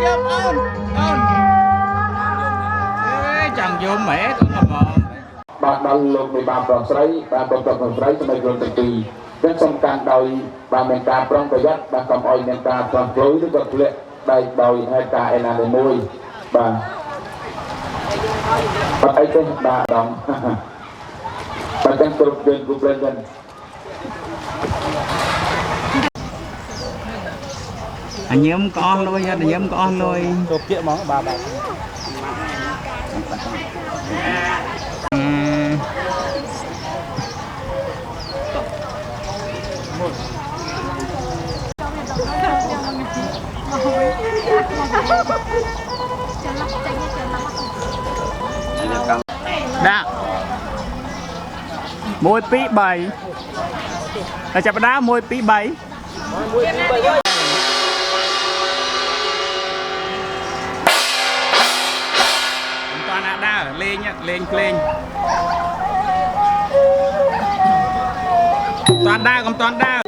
nhôm ôn chẳng nhôm mẹ cũng mà bạn đang lục về bà tròn sấy bà tròn sấy cho mấy người tự tì rất xong càng đòi bà mình càng trong thời gian bà cầm oi mình càng tròn lối với vật lệ đây đòi hai cả em làm để môi bà ấy tên bà đồng bà đang tục lên cục lên gần anh nhóm có lôi anh nhóm có lôi chụp kia món bà đã môi pí bảy là chập đá môi pí bảy toàn đá lên nhá lên toàn đá còn toàn đá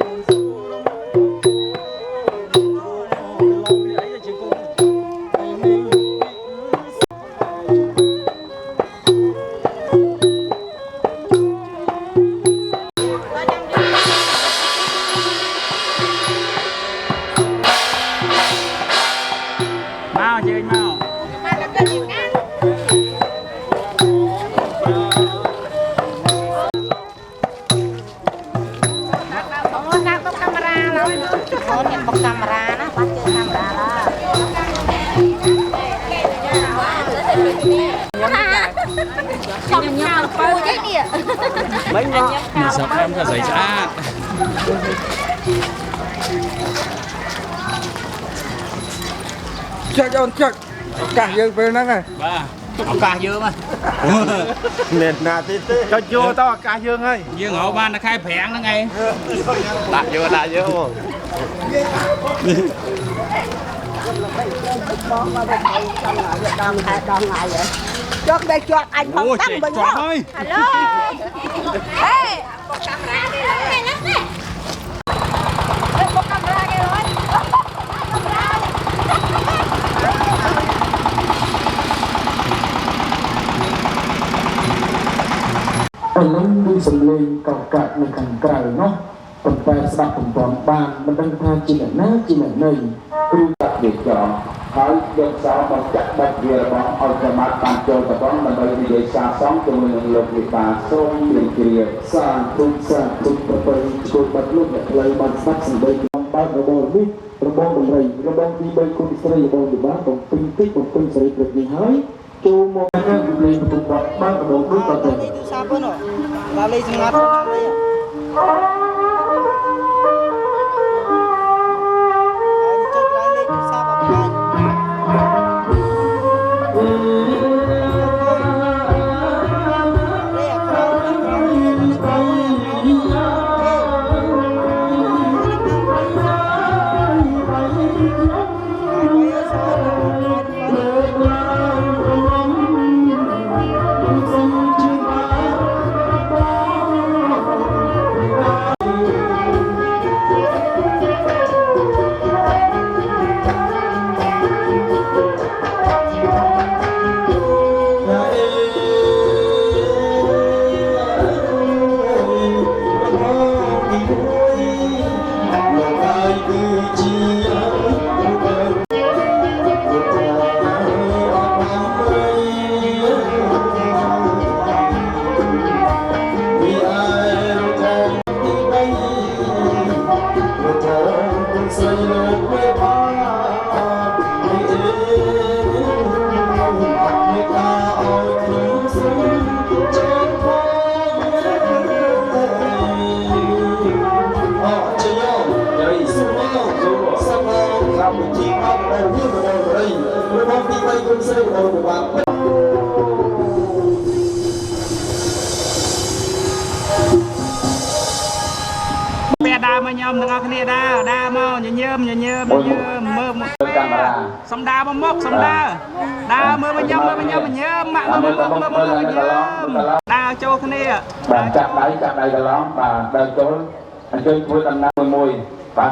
mau chơi mau camera nó bắt chơi camera đó chồng nhau cô thế nè mấy nhóc mình sợ em có giấy ra chắc cả dương về năng này ba cả dương mà nền nà tí cho vô tao cả dương ơi dương hậu ban nó khai phèn nó ngay đại vô không chọn đây chọn anh không tắt mình đâu hello hey một camera đi rồi một camera đi rồi anh muốn đi sầm lên cầu cạn mình càng cày nó còn phải sắp cùng toàn bàn mình đang tham chỉ là nát chỉ là nơi cứ đặt việc chọn hỏi được sao bằng chặt bạch về bằng ở cái mặt bàn chơi và con mình đây thì để xa sống cho mình lục người ta xong liền kia sang tung và tôi tôi bật lúc để lấy bàn sắc sang đây trong ba cái bồn đi rồi bồn đồng này rồi bồn đi bay con đi xây bồn đi bán còn tinh tích còn tinh xây được gì hái chu mô cái lên một cục bạc ba cái bồn nước vào từ sao bữa nọ là lấy ngắt đa mà nhom đừng có cái này đa mau nhôm mơ một xong đa mà mốc xong đa mơ mà nhom mạng mơ nhôm đa cho cái này bà chặt đấy cái lón bà đời chỗ anh chơi vui tầm 50 mùi bà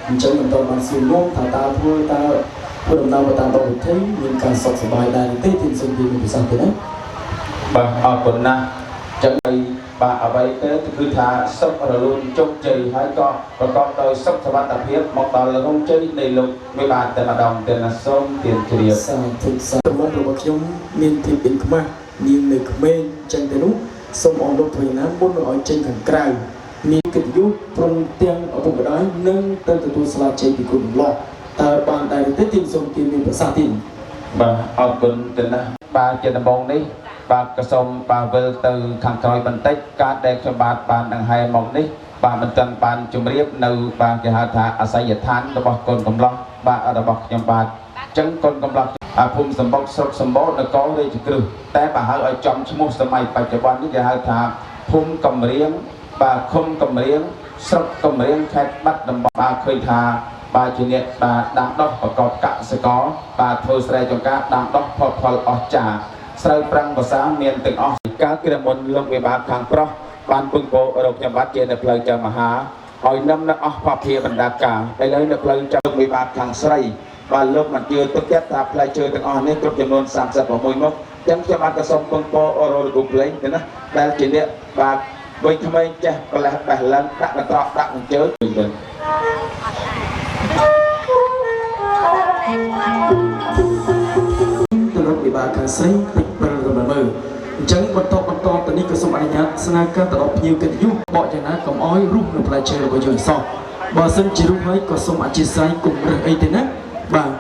អញ្ចឹងបន្តបានសួរមកថាតើធ្វើដំណើរតាមប្រទេសមានការសុខសប្បាយដែរទេទីសុំទីមានពិសេសទេណាបាទអរគុណណាស់ចឹងហើយបាទអ្វីទៅគឺថាសុខរលូនជោគជ័យហើយក៏ប្រកបដោយសុខសុវត្ថិភាពមកដល់រងជ័យនៃលោកមេបាទតែម្ដងទៅណាសូមទានជ្រាបសាធុសាធុរបស់ខ្ញុំមានភាពអៀនខ្មាស់នាងនៅក្មេងចឹងទៅនោះសូមអរលោកធ្វើណាមុននឹងឲ្យចេញខាងក្រៅមានកិត្តិយសព្រមទាំងឪពុកម្ដាយនិងទៅទទួលស្លាជ័យពីគុណម្លោះតើបានដែរទេទីសូមទានមានប្រសាទទីបាទអរគុណទៅណាស់បាទជាដំបូងនេះបាទក៏សូមបាទវិលទៅខាងក្រោយបន្តិចការដែលខ្ញុំបាទបានដង្ហែមកនេះបាទមិនទាន់បានជម្រាបនៅបាទគេហៅថាអាស័យដ្ឋានរបស់កូនកំឡោះបាទរបស់ខ្ញុំបាទអញ្ចឹងកូនកំឡោះភូមិសម្បុកស្រុកសម្បូរនគររាជក្រឹសតែបើហៅឲ្យចំឈ្មោះសម័យបច្ចុប្បន្ននេះគេហៅថាភូមិកំរៀងបាទឃុំកំរៀងស្រុកកំរៀងខេត្តបាត់ដំបងបាទឃើញថាបាទជាអ្នកបាទដាំដុះប្រកបកសិករបាទធ្វើស្រែចម្ការដាំដុះផលអស្ចារ្យស្រូវប្រាំងភាសាមានទាំងអស់កាលក្រមុនលោកវិបាលខាងប្រុសបានពឹងពោរោគខ្ញុំបាទជានៅផ្លូវចៅមហាឲ្យនឹមនៅអស់ភភាបណ្ដាការឥឡូវនៅផ្លូវចៅវិបាលខាងស្រីបាទលោកមិនជឿទុកចិត្តថាផ្លែឈើទាំងអស់នេះគ្រប់ចំនួន36មុខអញ្ចឹងខ្ញុំបាទក៏សូមពឹងពោរោគភ្លេងទៅណាដែលជាអ្នកបាទវ័យក្មេងចេះប្រលេះបេះឡើងដាក់កត្រកដាក់អញ្ជើញទៅលោកវិបាលខាងស្រីតិច7រំមើអញ្ចឹងបន្តទៅនេះក៏សូមអនុញ្ញាតស្នើការទៅដល់ភ្ញៀវកិត្តិយសបកយ៉ាងណាកុំអោយរុះនៅផ្លែឈើរបស់យើងសោះបើសិនជារុះហើយក៏សូមអធិស្ឋានគុំរើសអីទេណាបាទ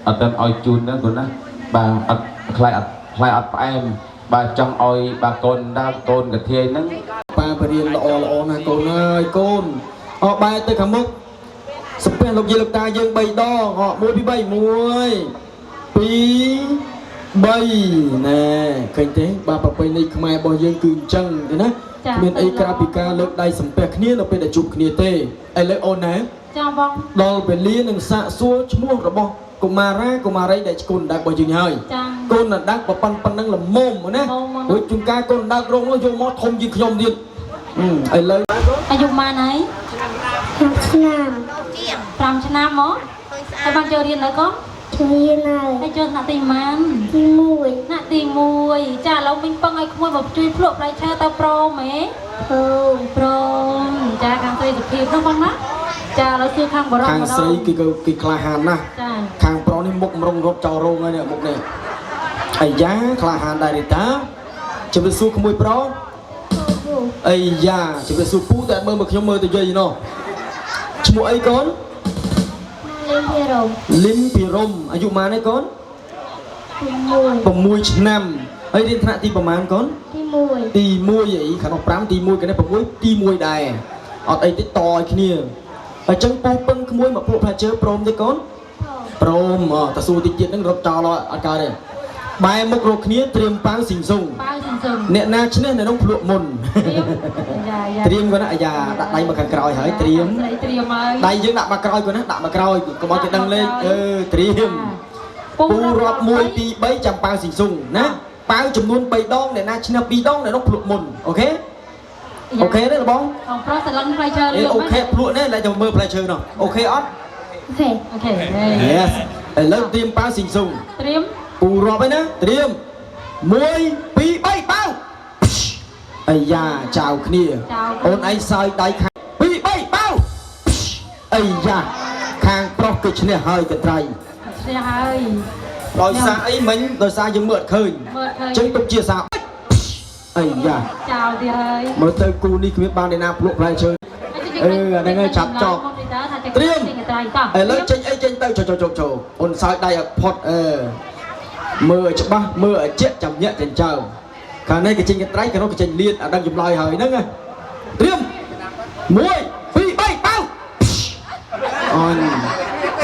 អត់ឲ្យជូនណាកូនណាបាទអត់ខ្លាយអត់ផ្អែមបាទចង់ឲ្យបាទកូនដើមកូនកធាយហ្នឹងប៉ាបរៀនល្អណាកូនអើយកូនអោបែរទៅខាងមុខសំពះលោកយាយលោកតាយើង3ដងអោ1 2 3 1 2 3ណែឃើញទេបាទប្រពៃណីខ្មែររបស់យើងគឺអញ្ចឹងទេណាគ្មានអីក្រៅពីការលើកដៃសំពះគ្នានៅពេលដែលជួបគ្នាទេឥឡូវអូនណាចាបងដល់វេលានឹងសាកសួរឈ្មោះរបស់កុមារាកុមារីដែលកូនដើករបស់យើងហើយកូនដើកប៉ុណ្ណឹងល្មមណាដូចជួនកាលកូនដើករងនោះយកមកធំជាងខ្ញុំទៀតឥឡូវអាយុប៉ុន្មានហើយ5 ឆ្នាំមកហើយបានចូលរៀននៅកូនរៀនហើយចូលថ្នាក់ទីប៉ុន្មានទី1ថ្នាក់ទី1ចាឥឡូវមិញពឹងឲ្យក្មួយមកជួយភ្លក់ផ្លែឈើទៅព្រមហ៎ព្រមចាខាងស្រីសុភាពនោះបងណាចាឥឡូវគឺខាងបរោះខាងស្រីគឺក្លាហានណាស់ខាងប្រុសនេះមុខរងរត់ចោលរងហើយនេះមុខនេះអាយ៉ាក្លាហានដែរតាជំរាបសួរក្មួយប្រុសអាយ៉ាជំរាបសួរពូតែមើលមកខ្ញុំមើលទៅយាយនោះឈ្មោះអីកូនលឹមពីរំអាយុប៉ុន្មានឯកូន6ឆ្នាំហើយរៀនថ្នាក់ទីប្រហែលកូនទី1អីខាង5ទី1កនេះ6ទី1ដែរអត់អីតិចតឲ្យគ្នាអញ្ចឹងពូពឹងក្មួយមកពួកផ្លែឈើព្រមទេកូនព្រមតសួរតិចទៀតនឹងរត់ចោលអត់កើតទេបែរមុខរកគ្នាត្រៀមប៉ាវស៊ីងសុងអ្នកណាឈ្នះនៅក្នុងភ្លក់មុនត្រៀមគាត់ណាអាយ៉ាដាក់ដៃមកខាងក្រោយហើយត្រៀមដៃយើងដាក់មកក្រោយគាត់ណាដាក់មកក្រោយកុំឲ្យគេដឹងលេខត្រៀមពូរាប់1 2 3ចាំប៉ាវស៊ីងសុងណាប៉ាវចំនួន3ដងអ្នកណាឈ្នះ2ដងនៅក្នុងភ្លក់មុនអូខេអូខេទេបងប្រុសស្រឡាញ់ផ្លែឈើអូខេភ្លក់នេះlạiទៅមើលផ្លែឈើនោះអូខេអត់អូខេ Yes ឥឡូវត្រៀមប៉ាវស៊ីងសុងត្រៀមពូរាប់ហើយណាត្រៀម1 2 3ប៉ាវអាយ៉ាចៅគ្នាអូនឯងសើចដៃខាង2 3ប៉ាវអាយ៉ាខាងប្រុសគឺឈ្នះហើយកត្រៃឈ្នះហើយដោយសារអីមិញដោយសារយើងមើលអត់ឃើញចឹងទុកជាសារអាយ៉ាចៅទៀតហើយមើលទៅគូនេះគ្មានបានឯណាភ្លក់ផ្លែឈើអាហ្នឹងហើយចាប់ចប់ត្រៀមឥឡូវចេញអីចេញទៅចូលអូនសើចដៃអត់ផុតមើលឲ្យច្បាស់មើលឲ្យជាក់ចាំញាក់ចិញ្ចើមខាងនេះគេចេញកត្រៃខាងនោះគេចេញលៀនអាដឹងចម្លើយហើយហ្នឹងត្រៀម1 2 3ប៉ៅអូន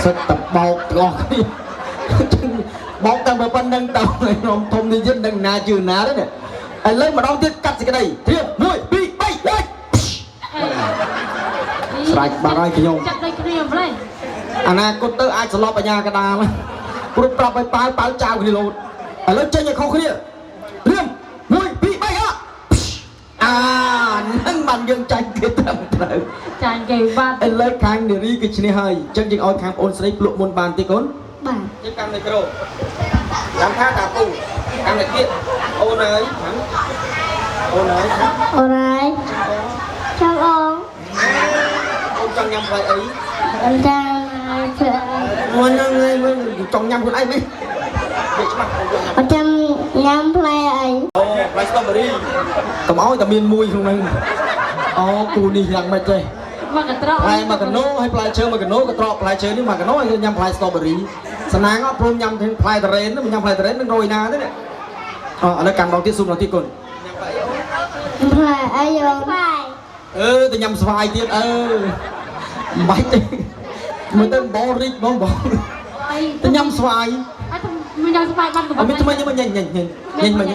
សិតតបោកទាំងអស់គ្នាបោកតែប៉ុណ្្នឹងទៅខ្ញុំធំនេះទៀតនឹងណាជឿណាទេឥឡូវម្ដងទៀតកាត់សេចក្តីត្រៀម1 2 3លេចស្រេចបាត់ហើយខ្ញុំចាប់ដូចគ្នាម្លេះអនាគតទៅអាចស្លប់បញ្ញាកដាលព្រោះប្រាប់ឲ្យប៉ៅចៅគ្នាលោតឥឡូវចេញឲ្យខុសគ្នាត្រៀម1 2 3អាហ្នឹងបានយើងចាញ់គេត្រឹមត្រូវចាញ់គេបាត់ឥឡូវខាងនារីគឺឈ្នះហើយអញ្ចឹងយើងឲ្យខាងបងអូនស្រីភ្លក់មុនបានទេកូនបាទយើងកាន់តែក្រោចាំថាតាពូកាន់តែទៀតអូនហើយចាំអូនអូនចង់ញ៉ាំផ្លែអីអូនចង់មុនហ្នឹងហើយចង់ញ៉ាំខ្លួនឯងមិនវាច្បាស់អូនចង់ញ៉ាំផ្លែអីអូផ្លែស្ទ្រូប៊េរីកុំឲ្យតែមានមួយក្នុងហ្នឹងអូគូនេះយ៉ាងម៉េចទេមកកត្រកផ្លែមកកណូហើយផ្លែឈើមកកណូកត្រកផ្លែឈើនេះមកកណូឲ្យញ៉ាំផ្លែស្ទ្រូប៊េរីស្នាងអត់ព្រមញ៉ាំទាំងផ្លែតារ៉េនញ៉ាំផ្លែតារ៉េននឹងរយណាទេនេះឥឡូវកាន់ដងទៀតស៊ុំដងទៀតកូនផ្លែអីអូនទៅញ៉ាំស្វាយទៀតមិនបាច់ទេមើលទៅបងរីកបងទៅញ៉ាំស្វាយមិនញ៉ាំស្វាយបានក៏មិនថ្មីមិនញ៉ាំមិន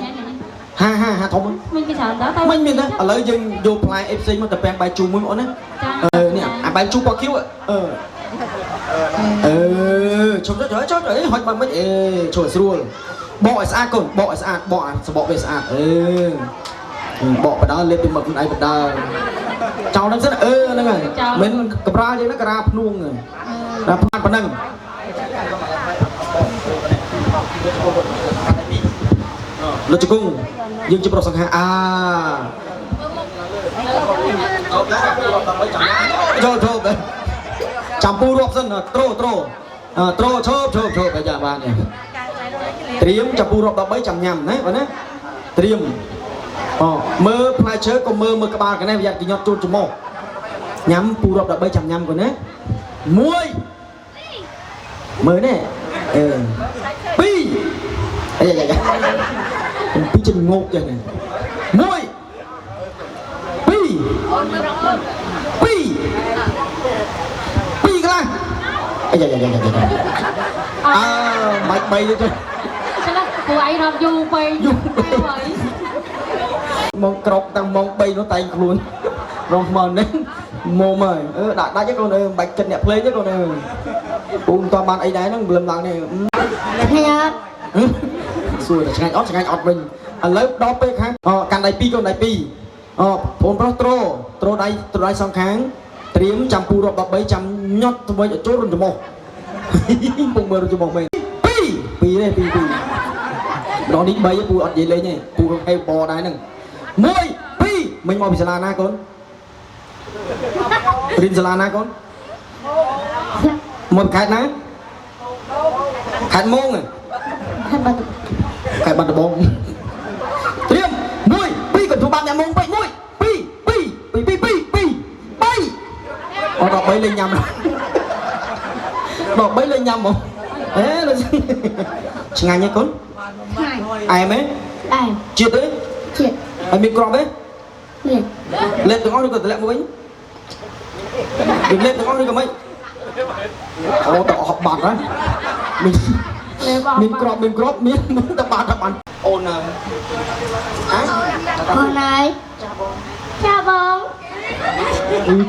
ហាធំមិនគេច្រើនដែរតែមិនមានទេឥឡូវយើងយកផ្លែអេផ្សេងមកទៅពាំងបាយជូរមួយបងអូនណានេះអាបាយជូរពណ៌ខៀវជុំទៅចុះហុចបានមិនជួយស្រួលបកឲ្យស្អាតកូនបកឲ្យស្អាតបកអាសបកវាស្អាតបកបដាលេបពីមកខ្លួនឯងបដា cháu đang rất là nữa này mình cặp ra chứ nó cặp ra nuông rồi là phạt phần năng nó chỉ cung nhưng chỉ bảo sang hàng thôi đấy chạm pu rộp dân trô chộp cái nhà bạn này triếm chạm pu rộp đó mấy chạm nhầm đấy vậy đấy triếm mơ plai chớ còn mơ các bạn cái này bây giờ cái nhọt chôn chùm mồ nhắm pu rộp đó mấy chạm nhầm còn đấy muôi mới này pi pi chân ngột vậy này muôi pi cái này mày bay đi chơi cô ấy làm du bay mong cọc tăng mong bay nó tay luôn rồi mà đấy mồ mời đã chứ con ơi bạch chân đẹp lên chứ con ơi cùng toàn ban ấy đấy nó lầm lặng này xui là chẳng anh ọt mình lớp đó pe khác càng đại pi con đại pi phun pro đây xong kháng triếm chăm pu rộp đọc bấy chăm nhót với chỗ rồi chùm một bùng mơ rồi chùm một mình pi đây pi đó đi bấy pu ọt gì lên nhỉ pu hay bò đái nè môi pi mình mò bị sala na con rin sala na con một cái ná khát mông à khát bật bông triếm môi pi còn thu ban nhà mông bay môi pi đọc bấy lên nhầm đọc bấy lên nhầm không thế là gì ngày nhé con ai em ấy chia tới ai micro đấy lên từ ngón đi còn lại mấy đừng lên từ ngón đi còn mấy tao học bạc đó mình crop miếng tập bàn ôn này chào bông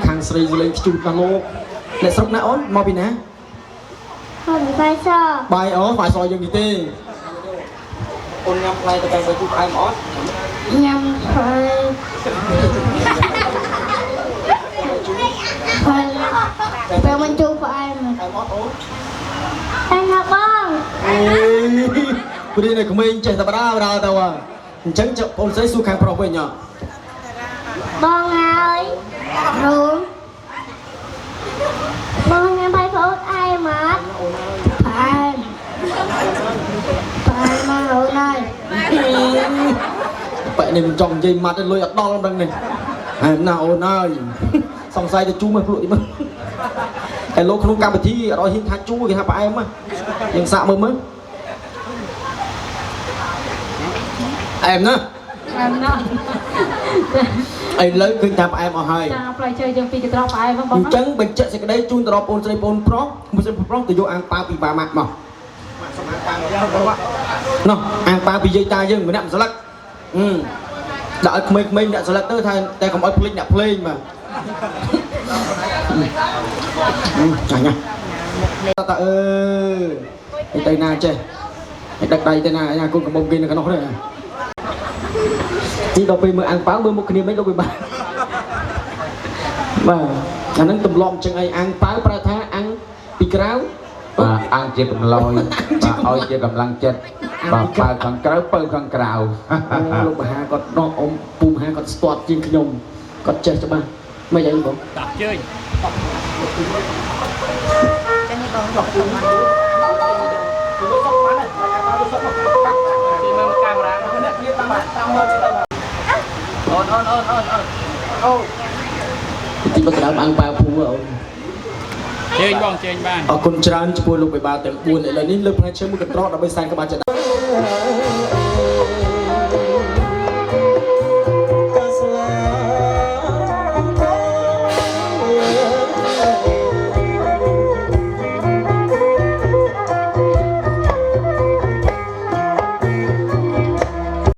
khang sợi lên chụp ta lô lại sốc não mau bị ná phải sao bài phải soi dân gì tê ôn nhâm play tao phải chụp ai mót nhâm phải mình chụp phải anh học bông bữa đi này của mình chạy tập ra tao à tránh chậm ôn giấy su khang pro về nhở bông ơi đúng bông em phải phốt ai mà phải mà hồi này vậy này mình trồng dây mặt lôi ập đo lắm đằng này nào ôn ơi xong say thì chú mày lụi mà cái lô không cam thi ở đó hiện thang chú cái hả phải em á nhưng xạ mơ mới em nữa ai lấy kinh tham em ở hai chấn bệnh chết sẽ cái đấy chun drop on pon pro một sẽ pro từ vô ăn pa bị bà mặt mà nó ăn pa bị dây ta dương mới nằm salad đợi mình đã salad tới thay tay còn ở play đã play mà chả nha ta tay na chơi đặt đây tay na con cầm bông kia cái nó đấy chỉ đọc về mưa ăn pháo mưa một cái niềm mấy đọc về bà mà khả năng tùm lom chân ai ăn pháo pra tha ăn bị cáo và ăn chia cầm lôi và ôi chia cầm lăng chết và phơi con cáo phơi con cào lúc mà ha còn nó ôm bùm ha còn sport trên cái nhung còn chơi cho ba mấy vậy không tập chơi thì bắt đầu ăn bao phù rồi chơi bong chơi bàn con trán cho lục 13 từ buồn lại là nín lực hay chơi một cái trot đã bay sang các bạn trận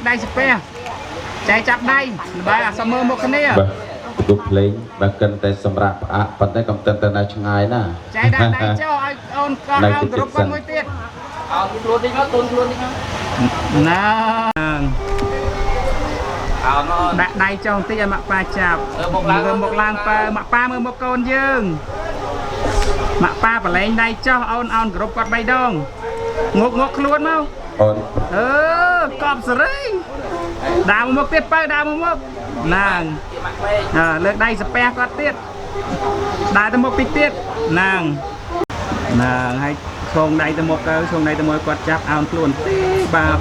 đây spare chạy chặt đây bà sầm mơ một cái này tục lên và cần tay sầm rạp phần tay cầm tên tên này chẳng ai nè chạy đây cho ôn con ăn group con mới tiết luôn đi nó tuôn luôn đi nó ដាក់ដៃចុងតិចឲ្យមកប៉ាចាប់មើលមកឡើងប៉ាមកប៉ាមើលមកកូនយើងមកប៉ាប្រឡែងដៃចុះអូនគ្រប់គាត់3ដងងក់ខ្លួនមក អូន កប់សេរីដើរមកទៀតបើដើរមកណាងលើកដៃស្ពះគាត់ទៀតដើរទៅមកពីទៀតណាងហើយឈងដៃទៅមកឈងដៃទៅមកគាត់ចាប់អោនខ្លួនទេបាទ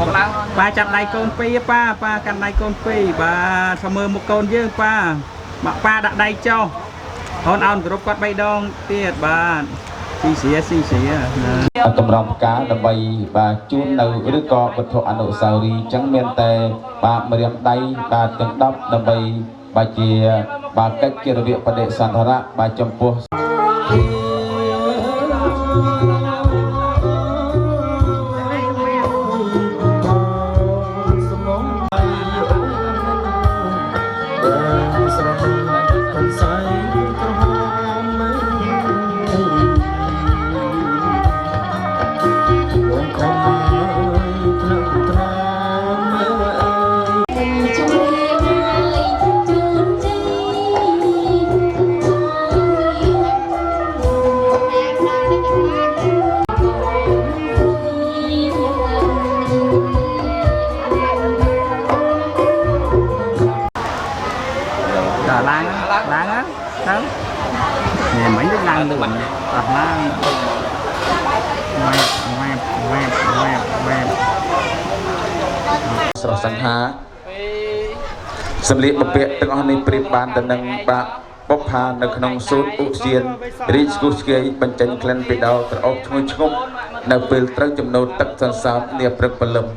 ប៉ាចាប់ដៃកូនពីរប៉ាកាន់ដៃកូនពីរបាទថាមើលមកកូនយើងប៉ាមកប៉ាដាក់ដៃចុះអូនគ្រប់គាត់3ដងទៀតបាទស៊ីសៀ តម្រង់ផ្កាដើម្បីបាទជូននៅឬក៏វត្ថុអនុស្សាវរីយ៍ចឹងមានតែបាទម្រាមដៃបាទទាំង10ដើម្បីបាទជាបាទកិច្ចជារបៀបបដិសន្ធារៈបាទចំពោះ ឡើងទៅនេះមិនដូចឡើងលឿនអត់ឡើងវ៉ែបស្រស់សង្ហាសម្លៀកបំពាក់ទាំងអស់នេះប្រៀបបានទៅនឹងបាក់បុប្ផានៅក្នុងសួនឧសៀនរីកស្គុះស្គាយបញ្ចេញក្លិនពីដោក្រអូបឈ្ងុយឈ្ងប់នៅពេលត្រូវចំណូលទឹកសន្សើមនាព្រឹកព្រលឹម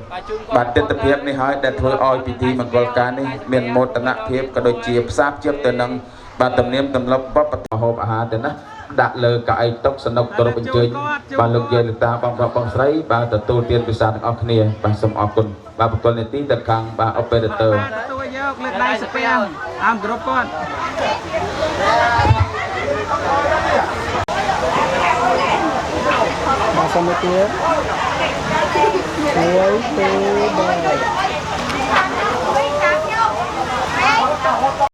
បាទទិដ្ឋភាពនេះហើយដែលធ្វើឲ្យពិធីមង្គលការនេះមានមោទនភាពក៏ដូចជាផ្សារភ្ជាប់ទៅនឹងបាទទំនៀមទម្លាប់វប្បធម៌ហូបអាហារទៅណាដាក់លើកៅអីតុកសនុកគោរពអញ្ជើញបាទលោកយាយលោកតាបងប្រុសបងស្រីបាទទទួលទានពិសាទាំងអស់គ្នាបាទសូមអរគុណបាទបកគលនីតិទៅខាងបាទ operator ទទួលយកលើកដៃស្ពះគ្រប់គាត់បាទសូមទៀត1 2 3